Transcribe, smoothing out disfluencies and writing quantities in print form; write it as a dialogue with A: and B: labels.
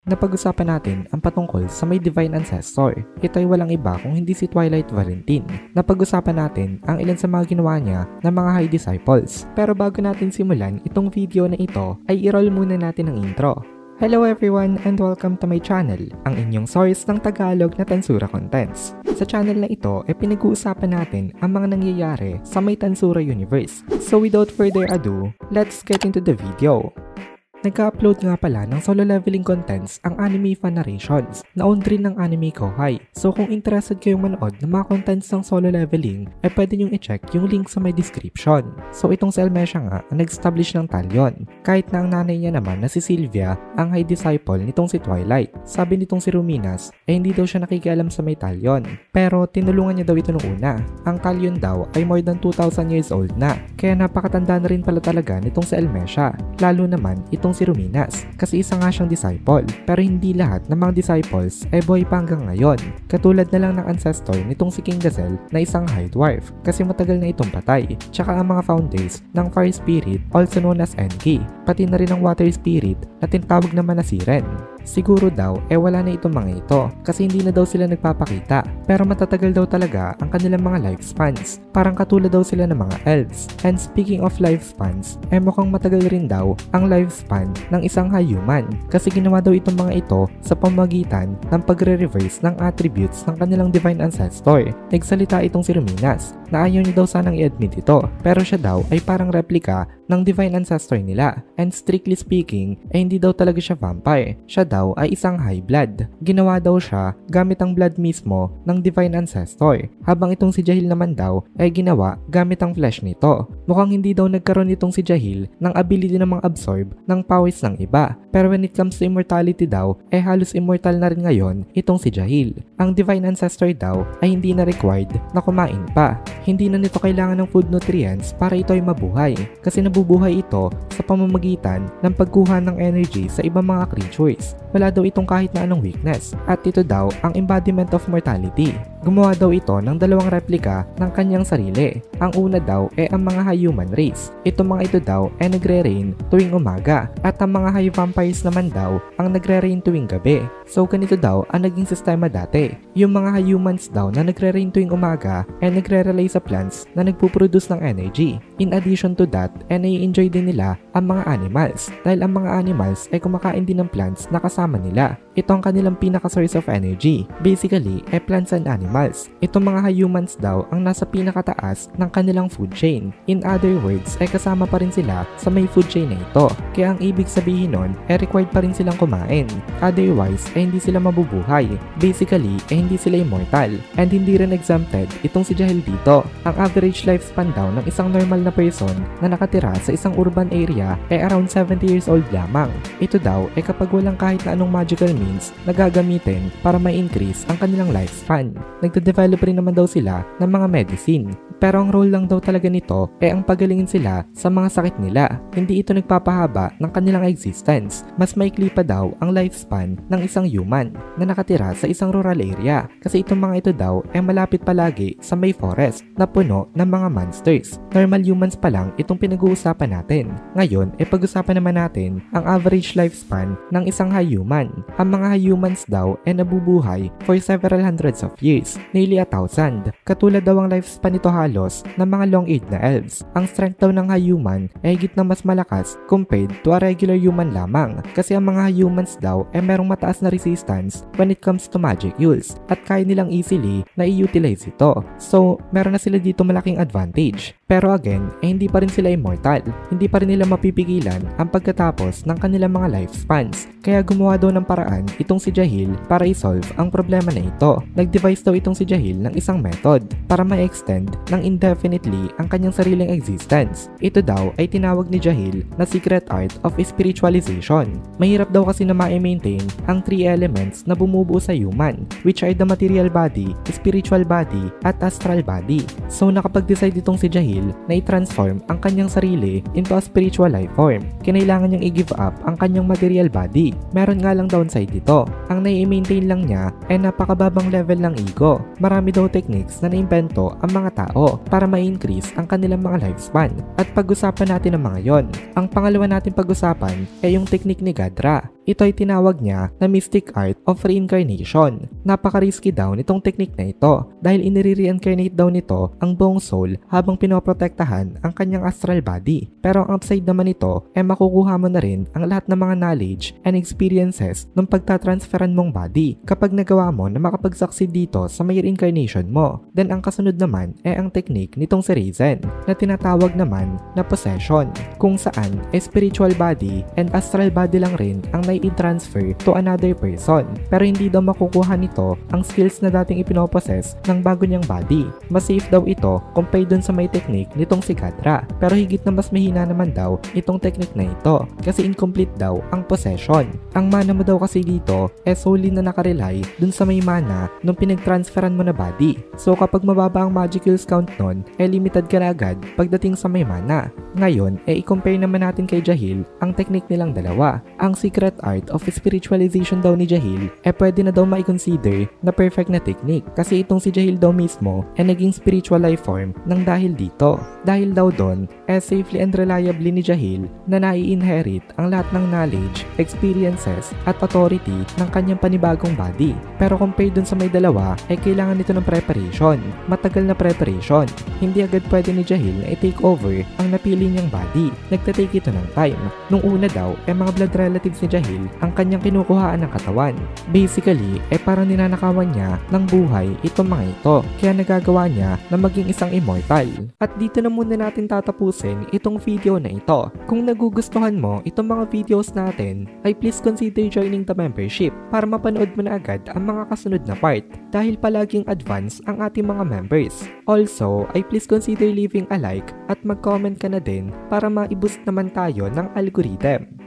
A: Napag-usapan natin ang patungkol sa may Divine Ancestor. Ito ay walang iba kung hindi si Twilight Valentine. Napag-usapan natin ang ilan sa mga ginawa niya ng mga High Disciples. Pero bago natin simulan itong video na ito, ay i-roll muna natin ang intro. Hello everyone and welcome to my channel, ang inyong source ng Tagalog na Tansura Contents. Sa channel na ito ay pinag-uusapan natin ang mga nangyayari sa may Tansura Universe. So without further ado, let's get into the video. Nagka-upload nga pala ng solo leveling contents ang Anime Fan Narrations na owned rin ng Anime Kohai. So kung interested kayong manood ng mga contents ng solo leveling, ay pwede nyong i-check yung link sa my description. So itong si Elmesha nga ang nag-establish ng talyon. Kahit na ang nanay niya naman na si Sylvia ang high disciple nitong si Twilight. Sabi nitong si Ruminas ay hindi daw siya nakikialam sa may talyon. Pero tinulungan niya daw ito nung una. Ang talyon daw ay more than 2,000 years old na. Kaya napakatanda na rin pala talaga nitong si Elmesha. Lalo naman itong si Ruminas kasi isa nga siyang disciple, pero hindi lahat ng mga disciples ay buhay pa hanggang ngayon. Katulad na lang ng ancestor nitong si King Gazelle na isang high dwarf kasi matagal na itong patay. Tsaka ang mga foundays ng fire spirit also known as Enki, pati na rin ang water spirit na tinatawag naman na Siren. Siguro daw wala na itong mga ito kasi hindi na daw sila nagpapakita, pero matatagal daw talaga ang kanilang mga lifespans. Parang katulad daw sila ng mga elves. And speaking of lifespans, mukhang matagal rin daw ang lifespan ng isang high human kasi ginawa daw itong mga ito sa pamamagitan ng pagre-reverse ng attributes ng kanilang divine ancestor. Nagsalita itong si Ruminas na ayaw niya daw sanang i-admit ito, pero siya daw ay parang replika ng divine ancestor nila, and strictly speaking hindi daw talaga siya vampire. Siya daw ay isang high blood. Ginawa daw siya gamit ang blood mismo ng divine ancestor, habang itong si Jahil naman daw ay ginawa gamit ang flesh nito. Mukhang hindi daw nagkaroon itong si Jahil ng ability na mang-absorb ng pawis ng iba, pero when it comes to immortality daw halos immortal na rin ngayon itong si Jahil. Ang divine ancestor daw ay hindi na required na kumain pa. Hindi na nito kailangan ng food nutrients para ito ay mabuhay kasi nabubuhay ito sa pamamagitan ng pagkuha ng energy sa ibang mga creatures. Wala daw itong kahit na anong weakness at ito daw ang embodiment of mortality. Gumawa daw ito ng dalawang replika ng kanyang sarili. Ang una daw ang mga high human race. Itong mga ito daw nagre-reign tuwing umaga at ang mga high vampires naman daw ang nagre-reign tuwing gabi. So ganito daw ang naging sistema dati. Yung mga high humans daw na nagre-reign tuwing umaga nagre-rely sa plants na nagpuproduce ng energy. In addition to that, nai-enjoy din nila ang mga animals dahil ang mga animals kumakain din ng plants na kasama nila. Ito ang kanilang pinaka-source of energy. Basically, plants and animals. Itong mga high humans daw ang nasa pinakataas ng kanilang food chain. In other words, kasama pa rin sila sa may food chain na ito. Kaya ang ibig sabihin nun, required pa rin silang kumain. Otherwise, hindi sila mabubuhay. Basically, hindi sila immortal. And hindi rin exempted itong si Jahil dito. Ang average lifespan daw ng isang normal na person na nakatira sa isang urban area around 70 years old lamang. Ito daw kapag walang kahit na anong magical means na gagamitin para ma-increase ang kanilang lifespan. Nagde-develop rin naman daw sila ng mga medicine. Pero ang role lang daw talaga nito ang pagalingin sila sa mga sakit nila. Hindi ito nagpapahaba ng kanilang existence. Mas maikli pa daw ang lifespan ng isang human na nakatira sa isang rural area kasi itong mga ito daw malapit palagi sa may forest na puno ng mga monsters. Normal humans pa lang itong pinag-uusapan natin. Ngayon pag-usapan naman natin ang average lifespan ng isang high human. Ang mga high humans daw nabubuhay for several hundreds of years, nearly 1,000. Katulad daw ang lifespan nito halos ng mga long-aged na elves. Ang strength daw ng high human higit na mas malakas compared to a regular human lamang kasi ang mga high humans daw merong mataas na resistance when it comes to magic use at kaya nilang easily na i-utilize ito. So, meron na sila dito malaking advantage. Pero again, hindi pa rin sila immortal. Hindi pa rin nila mapipigilan ang pagkatapos ng kanilang mga lifespans. Kaya gumawa daw ng paraan itong si Jahil para i-solve ang problema na ito. Nag-devise daw itong si Jahil ng isang method para ma-extend ng indefinitely ang kanyang sariling existence. Ito daw ay tinawag ni Jahil na secret art of spiritualization. Mahirap daw kasi na ma-maintain ang three elements na bumubuo sa human, which are the material body, spiritual body, at astral body. So nakapag-decide itong si Jahil na i-transform ang kanyang sarili into a spiritual life form. Kinailangan niyang i-give up ang kanyang material body. Meron nga lang downside dito. Ang nai-maintain lang niya napakababang level ng ego. Marami daw techniques na naimbento ang mga tao para ma-increase ang kanilang mga lifespan. At pag-usapan natin ang mga yon. Ang pangalawa natin pag-usapan ay yung technique ni Gadra. Ito ay tinawag niya na mystic art of reincarnation. Napaka-risky daw nitong technique na ito dahil inire-reincarnate daw nito ang buong soul habang pinoprotektahan ang kanyang astral body. Pero ang upside naman nito ay makukuha mo na rin ang lahat ng mga knowledge and experiences ng pagtatransferan mong body kapag nagawa mo na makapag-succeed dito sa may reincarnation mo. Then ang kasunod naman ay ang technique nitong si Raizen na tinatawag naman na possession, kung saan ay spiritual body and astral body lang rin ang nai-transfer to another person. Pero hindi daw makukuha nito ang skills na dating ipinopossess ng bago niyang body. Mas safe daw ito compared dun sa may technique nitong si Gadra. Pero higit na mas mahina naman daw itong technique na ito kasi incomplete daw ang possession. Ang mana mo daw kasi dito ay solely na nakarely dun sa may mana nung pinag-transferan mo na body. So kapag mababa ang magic kills count nun, ay limited ka na agad pagdating sa may mana. Ngayon, i-compare naman natin kay Jahil ang technique nilang dalawa. Ang secret art of spiritualization daw ni Jahil pwede na daw ma-consider na perfect na technique kasi itong si Jahil daw mismo naging spiritual life form ng dahil dito. Dahil daw doon, safely and reliably ni Jahil na nai-inherit ang lahat ng knowledge, experiences at authority ng kanyang panibagong body. Pero compared dun sa may dalawa, kailangan nito ng preparation, matagal na preparation. Hindi agad pwede ni Jahil na i-take over ang napili niyang body. Nagtatake ito ng time. Nung una daw, mga blood relatives ni Jahil ang kanyang kinukuhaan ng katawan. Basically, parang ninanakawan niya ng buhay itong mga ito. Kaya nagagawa niya na maging isang immortal. At dito na muna natin tatapusin itong video na ito. Kung nagugustuhan mo itong mga videos natin, ay please consider joining the membership para mapanood mo na agad ang mga kasunod na part dahil palaging advance ang ating mga members. Also, ay please consider leaving a like at mag-comment ka na din para ma-boost naman tayo ng algorithm.